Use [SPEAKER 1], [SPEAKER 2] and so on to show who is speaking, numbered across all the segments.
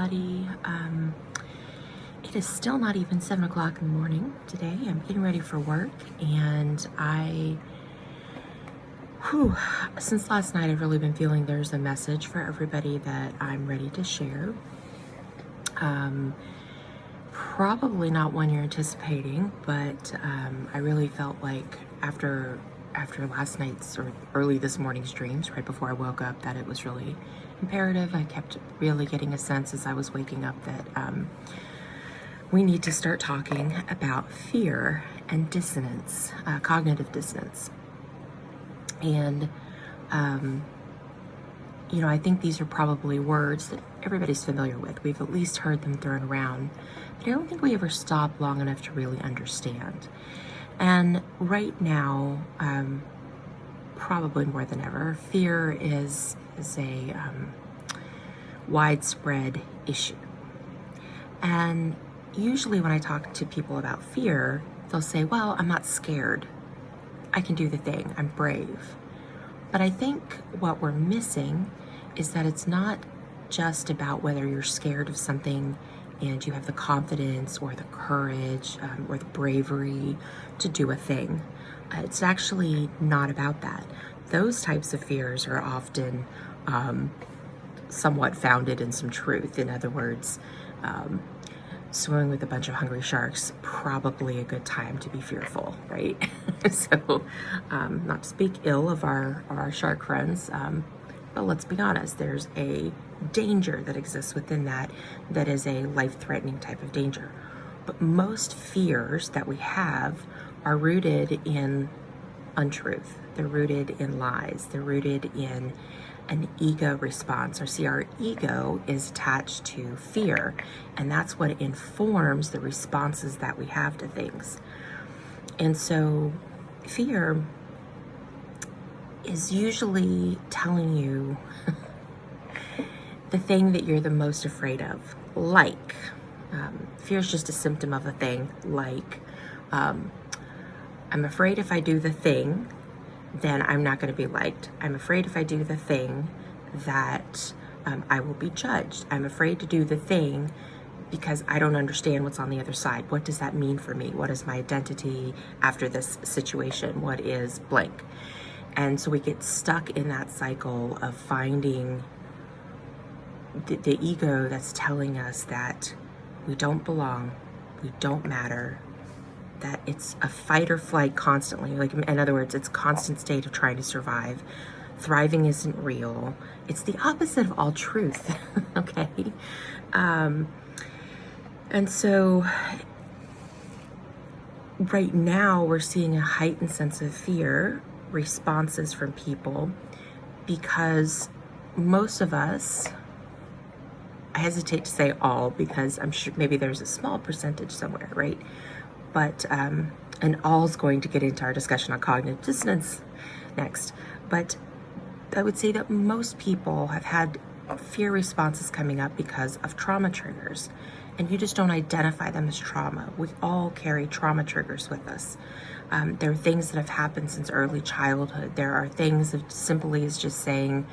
[SPEAKER 1] everybody. It is still not even 7 o'clock in the morning today. I'm getting ready for work, and since last night I've really been feeling there's a message for everybody that I'm ready to share. Probably not one you're anticipating, but I really felt like after last night's or early this morning's dreams, right before I woke up, that it was really imperative. I kept really getting a sense as I was waking up that we need to start talking about fear and dissonance, cognitive dissonance. And, I think these are probably words that everybody's familiar with. We've at least heard them thrown around, but I don't think we ever stop long enough to really understand. And right now, probably more than ever, fear is a widespread issue. And usually when I talk to people about fear, they'll say, well, I'm not scared. I can do the thing. I'm brave. But I think what we're missing is that it's not just about whether you're scared of something and you have the confidence or the courage or the bravery to do a thing. It's actually not about that. Those types of fears are often somewhat founded in some truth. In other words, swimming with a bunch of hungry sharks, probably a good time to be fearful, right? So, not to speak ill of our shark friends, but let's be honest, there's a danger that exists within that is a life-threatening type of danger. But most fears that we have are rooted in untruth. They're rooted in lies. They're rooted in an ego response. Our ego is attached to fear, and that's what informs the responses that we have to things. And so fear is usually telling you the thing that you're the most afraid of. Like, fear is just a symptom of a thing. Like, I'm afraid if I do the thing, then I'm not going to be liked. I'm afraid if I do the thing that I will be judged. I'm afraid to do the thing because I don't understand what's on the other side. What does that mean for me? What is my identity after this situation? What is blank? And so we get stuck in that cycle of finding the ego that's telling us that we don't belong, we don't matter, that it's a fight or flight constantly. Like, in other words, it's a constant state of trying to survive. Thriving isn't real. It's the opposite of all truth, okay? And so right now we're seeing a heightened sense of fear responses from people because most of us, I hesitate to say all because I'm sure maybe there's a small percentage somewhere, right? But, and all's going to get into our discussion on cognitive dissonance next. But I would say that most people have had fear responses coming up because of trauma triggers. And you just don't identify them as trauma. We all carry trauma triggers with us. There are things that have happened since early childhood. There are things that simply is just saying,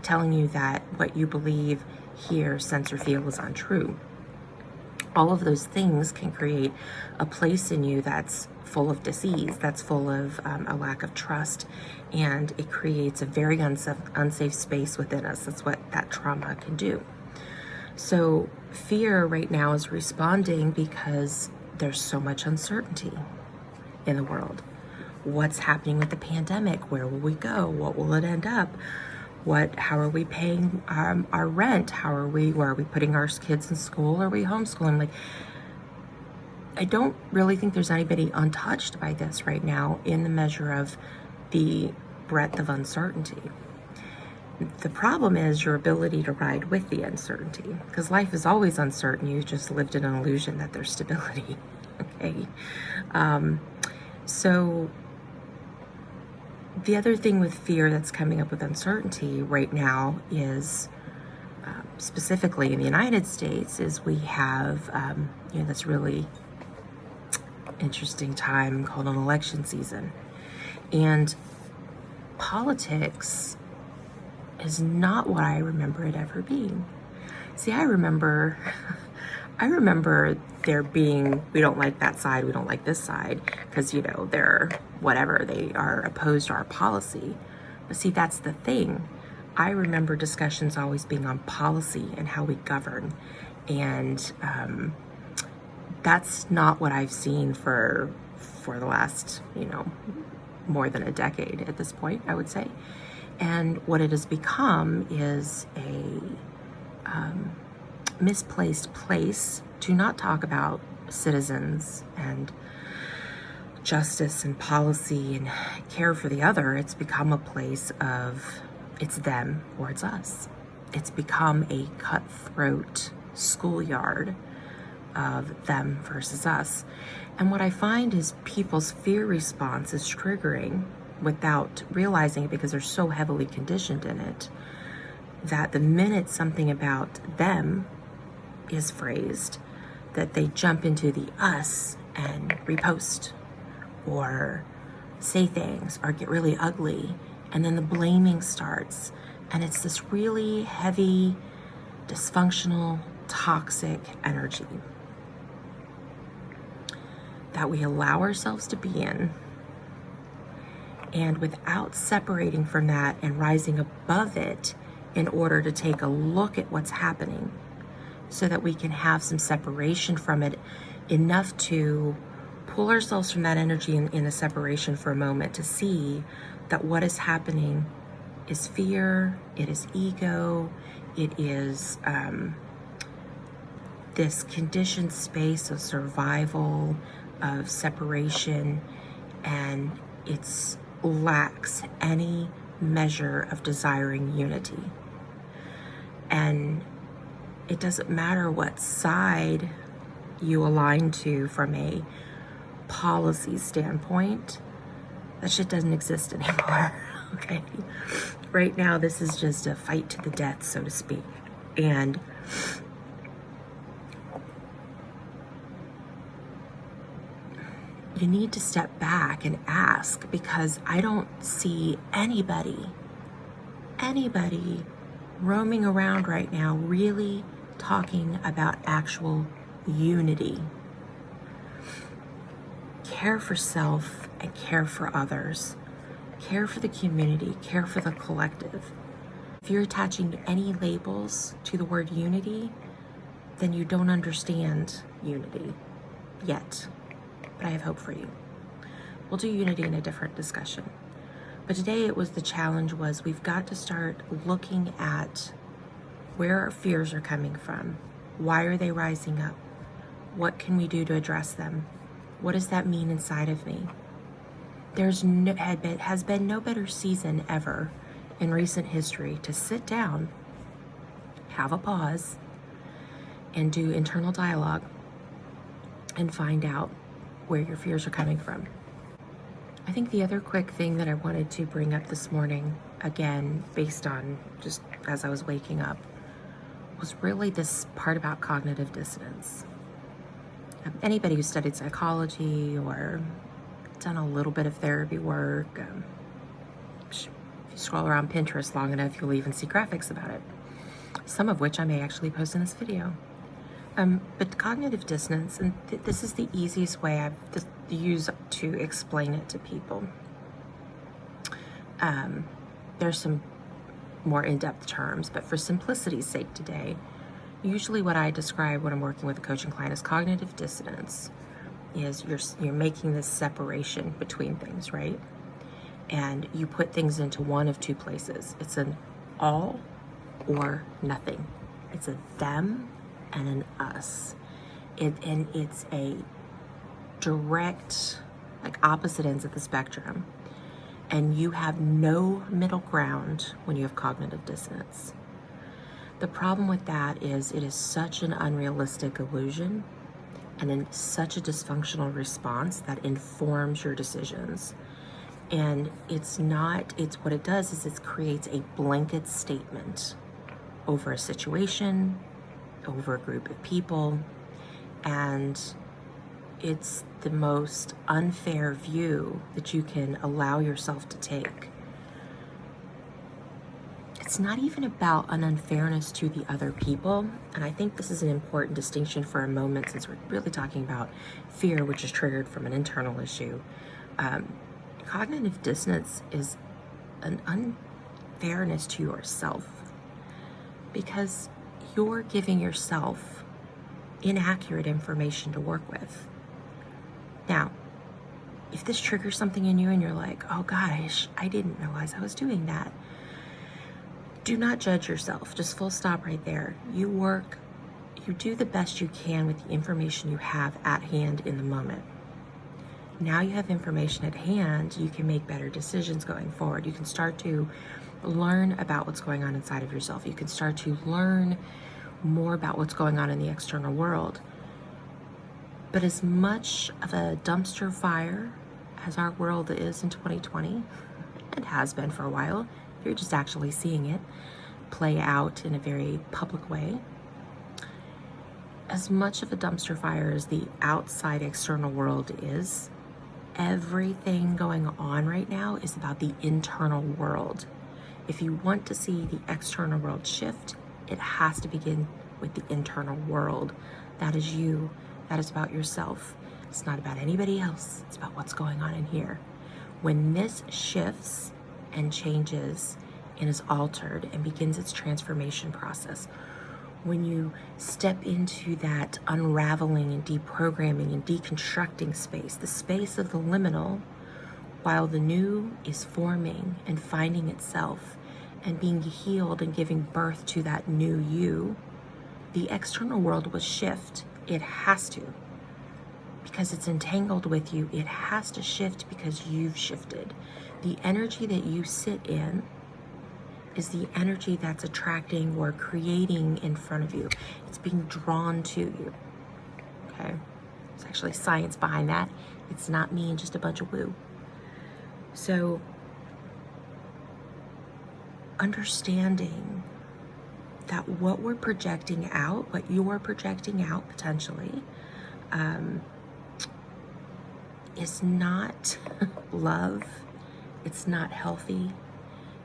[SPEAKER 1] telling you that what you believe, hear, sense, or feel is untrue. All of those things can create a place in you that's full of disease, that's full of a lack of trust, and it creates a very unsafe space within us. That's what that trauma can do. So fear right now is responding because there's so much uncertainty in the world. What's happening with the pandemic? Where will we go? What will it end up? How are we paying our rent? Where are we putting our kids in school? Are we homeschooling? Like, I don't really think there's anybody untouched by this right now in the measure of the breadth of uncertainty. The problem is your ability to ride with the uncertainty, because life is always uncertain. You just lived in an illusion that there's stability. Okay. So the other thing with fear that's coming up with uncertainty right now is, specifically in the United States, is we have, this really interesting time called an election season. And politics is not what I remember it ever being. See, I remember there being, we don't like that side, we don't like this side, because, they're whatever, they are opposed to our policy. But see, that's the thing. I remember discussions always being on policy and how we govern. And that's not what I've seen for the last, more than a decade at this point, I would say. And what it has become is a misplaced place to not talk about citizens and justice and policy and care for the other. It's become a place of it's them or it's us. It's become a cutthroat schoolyard of them versus us. And what I find is people's fear response is triggering without realizing it, because they're so heavily conditioned in it, that the minute something about them is phrased, that they jump into the us and repost or say things or get really ugly, and then the blaming starts, and it's this really heavy, dysfunctional, toxic energy that we allow ourselves to be in. And without separating from that and rising above it in order to take a look at what's happening, so that we can have some separation from it, enough to pull ourselves from that energy in a separation for a moment, to see that what is happening is fear, it is ego, it is this conditioned space of survival, of separation, and it lacks any measure of desiring unity. And it doesn't matter what side you align to from a policy standpoint, that shit doesn't exist anymore. Okay? Right now, this is just a fight to the death, so to speak. And you need to step back and ask, because I don't see anybody roaming around right now really talking about actual unity. Care for self and care for others. Care for the community, care for the collective. If you're attaching any labels to the word unity, then you don't understand unity yet. But I have hope for you. We'll do unity in a different discussion. But today the challenge was we've got to start looking at where our fears are coming from. Why are they rising up? What can we do to address them? What does that mean inside of me? Has been no better season ever in recent history to sit down, have a pause, and do internal dialogue and find out where your fears are coming from. I think the other quick thing that I wanted to bring up this morning, again, based on just as I was waking up, was really this part about cognitive dissonance. Anybody who studied psychology or done a little bit of therapy work, if you scroll around Pinterest long enough, you'll even see graphics about it, some of which I may actually post in this video. But cognitive dissonance, and this is the easiest way I've used to explain it to people. There's some more in-depth terms, but for simplicity's sake today, usually what I describe when I'm working with a coaching client as cognitive dissonance is you're making this separation between things, right? And you put things into one of two places. It's an all or nothing. It's a them and an us. And it's a direct, like opposite ends of the spectrum. And you have no middle ground when you have cognitive dissonance. The problem with that is it is such an unrealistic illusion and in such a dysfunctional response that informs your decisions. And it's what it does is it creates a blanket statement over a situation, over a group of people, and it's the most unfair view that you can allow yourself to take. it's not even about an unfairness to the other people. And I think this is an important distinction for a moment, since we're really talking about fear, which is triggered from an internal issue. Cognitive dissonance is an unfairness to yourself, because you're giving yourself inaccurate information to work with. Now, if this triggers something in you and you're like, oh gosh, I didn't realize I was doing that, do not judge yourself. Just full stop right there. You do the best you can with the information you have at hand in the moment. Now you have information at hand, you can make better decisions going forward. You can start to learn about what's going on inside of yourself. You can start to learn more about what's going on in the external world. But as much of a dumpster fire as our world is in 2020, and has been for a while, you're just actually seeing it play out in a very public way. As much of a dumpster fire as the outside external world is, everything going on right now is about the internal world. If you want to see the external world shift, it has to begin with the internal world. That is you. That is about yourself. It's not about anybody else. It's about what's going on in here. When this shifts and changes and is altered and begins its transformation process, when you step into that unraveling and deprogramming and deconstructing space, the space of the liminal, while the new is forming and finding itself and being healed and giving birth to that new you, the external world will shift. It has to. Because it's entangled with you, it has to shift because you've shifted. The energy that you sit in is the energy that's attracting or creating in front of you. It's being drawn to you. Okay? There's actually science behind that. It's not me and just a bunch of woo. So, understanding that what we're projecting out, what you're projecting out potentially, is not love. It's not healthy.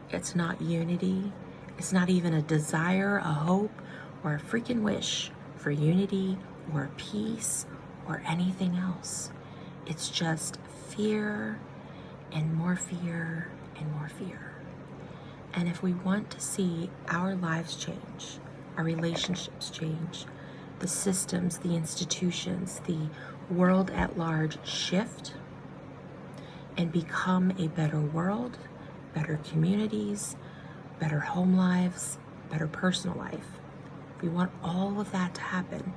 [SPEAKER 1] It's not unity. It's not even a desire, a hope, or a freaking wish for unity or peace or anything else. It's just fear and more fear and more fear. And if we want to see our lives change, our relationships change, the systems, the institutions, the world at large shift and become a better world, better communities, better home lives, better personal life. If we want all of that to happen,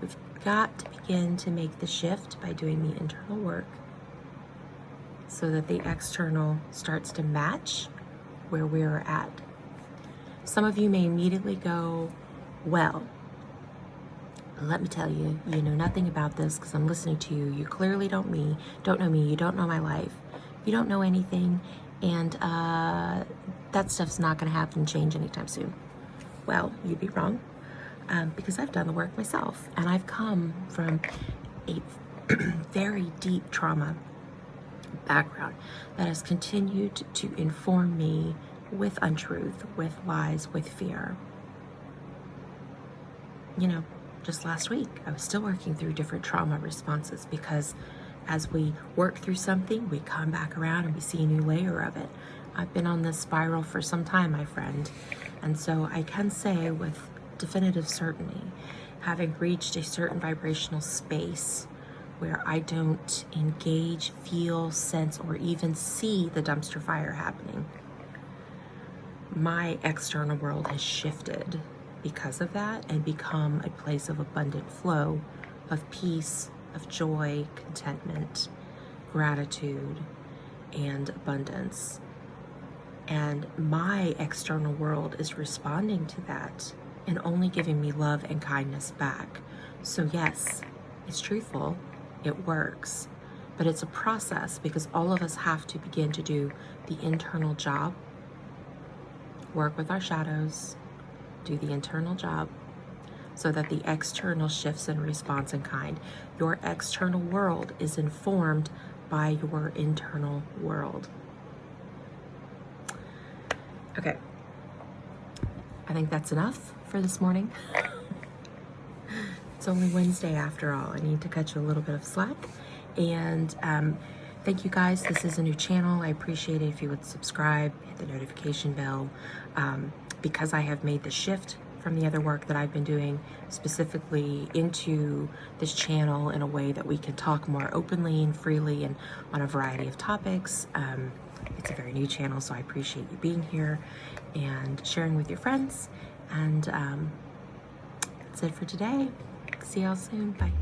[SPEAKER 1] we've got to begin to make the shift by doing the internal work so that the external starts to match where we're at. Some of you may immediately go, well, let me tell you, you know nothing about this because I'm listening to you. You clearly don't know me, you don't know my life, you don't know anything, and that stuff's not going to happen and change anytime soon. Well, you'd be wrong, because I've done the work myself, and I've come from a very deep trauma background that has continued to inform me with untruth, with lies, with fear. You know, just last week, I was still working through different trauma responses because as we work through something, we come back around and we see a new layer of it. I've been on this spiral for some time, my friend. And so I can say with definitive certainty, having reached a certain vibrational space where I don't engage, feel, sense, or even see the dumpster fire happening, my external world has shifted because of that and become a place of abundant flow, of peace, of joy, contentment, gratitude, and abundance. And my external world is responding to that and only giving me love and kindness back. So yes, it's truthful, it works, but it's a process because all of us have to begin to do the internal job, work with our shadows, do the internal job so that the external shifts in response in kind. Your external world is informed by your internal world. Okay, think that's enough for this morning. It's only Wednesday after all. I need to cut you a little bit of slack. And thank you guys. This is a new channel. I appreciate it if you would subscribe, hit the notification bell. Because I have made the shift from the other work that I've been doing specifically into this channel in a way that we can talk more openly and freely and on a variety of topics. It's a very new channel, so I appreciate you being here and sharing with your friends. And that's it for today. See y'all soon. Bye.